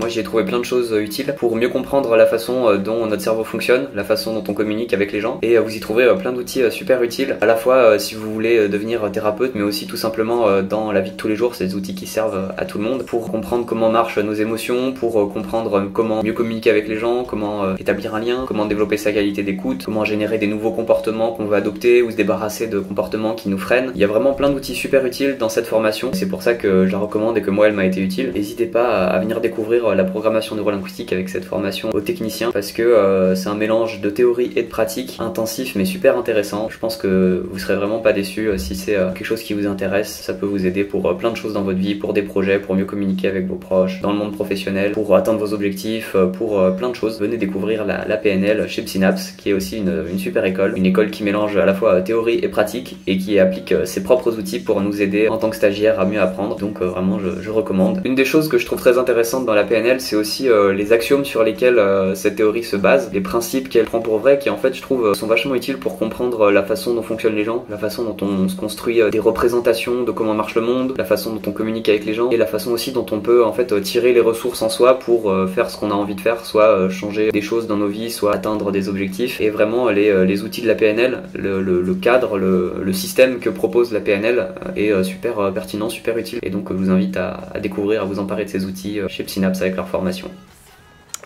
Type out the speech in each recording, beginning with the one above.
moi j'y ai trouvé plein de choses utiles pour mieux comprendre la façon dont notre cerveau fonctionne, la façon dont on communique avec les gens, et vous y trouverez plein d'outils super utiles, à la fois si vous voulez devenir thérapeute, mais aussi tout simplement dans la vie de tous les jours. C'est des outils qui servent à tout le monde pour comprendre comment marchent nos émotions, pour comprendre comment mieux communiquer avec les gens, comment établir un lien, comment développer sa qualité d'écoute, comment générer des nouveaux comportements qu'on veut adopter ou se débarrasser de comportements qui nous freinent. Il y a vraiment plein d'outils super utiles dans cette formation, c'est pour ça que je la recommande et que moi elle m'a été utile. N'hésitez pas à venir découvrir la programmation neurolinguistique avec cette formation aux techniciens, parce que c'est un mélange de théorie et de pratique intensif mais super intéressant. Je pense que vous serez vraiment pas déçus si c'est quelque chose qui vous intéresse. Ça peut vous aider pour plein de choses dans votre vie, pour des projets, pour mieux communiquer avec vos proches, dans le monde professionnel, pour atteindre vos objectifs, pour plein de choses. Venez découvrir la PNL chez Psynaps, qui est aussi une super école, une école qui mélange à la fois théorie et pratique et qui applique ses propres outils pour nous aider en tant que stagiaire à mieux apprendre. Donc vraiment je recommande. Une des choses que je trouve très intéressante dans la PNL, c'est aussi les axiomes sur lesquels cette théorie se base, les principes qu'elle prend pour vrai, qui en fait je trouve sont vachement utiles pour comprendre la façon dont fonctionnent les gens, la façon dont on se construit des représentations de comment marche le monde, la façon dont on communique avec les gens et la façon aussi dont on peut en fait tirer les ressources en soi pour faire ce qu'on a envie de faire, soit changer des choses dans nos vies, soit atteindre des objectifs. Et vraiment les outils de la PNL, le cadre, le système que propose la PNL est super pertinent, super utile, et donc je vous invite à découvrir, à vous emparer de ces outils chez Psynaps avec leur formation.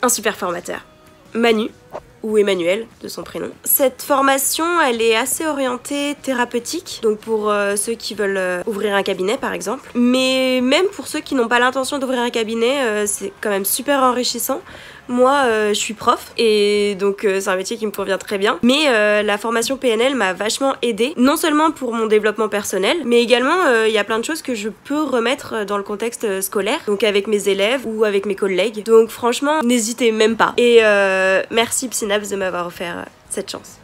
Un super formateur, Manu, ou Emmanuel de son prénom. Cette formation, elle est assez orientée thérapeutique, donc pour ceux qui veulent ouvrir un cabinet par exemple, mais même pour ceux qui n'ont pas l'intention d'ouvrir un cabinet, c'est quand même super enrichissant. Moi, je suis prof et donc c'est un métier qui me convient très bien. Mais la formation PNL m'a vachement aidée, non seulement pour mon développement personnel, mais également il y a plein de choses que je peux remettre dans le contexte scolaire, donc avec mes élèves ou avec mes collègues. Donc franchement, n'hésitez même pas. Et merci Psynaps de m'avoir offert cette chance.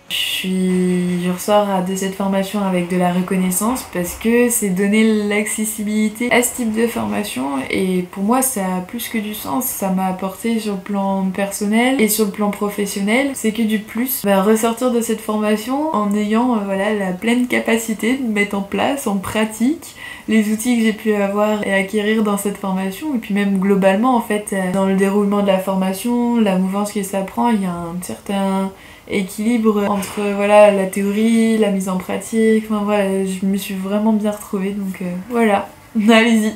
Je ressors de cette formation avec de la reconnaissance parce que c'est donner l'accessibilité à ce type de formation, et pour moi ça a plus que du sens. Ça m'a apporté sur le plan personnel et sur le plan professionnel, c'est que du plus. Ressortir de cette formation en ayant la pleine capacité de mettre en place, en pratique, les outils que j'ai pu avoir et acquérir dans cette formation, et puis même globalement en fait dans le déroulement de la formation, la mouvance que ça prend, il y a un certain équilibre entre la théorie, la mise en pratique, je me suis vraiment bien retrouvée, donc voilà, allez-y.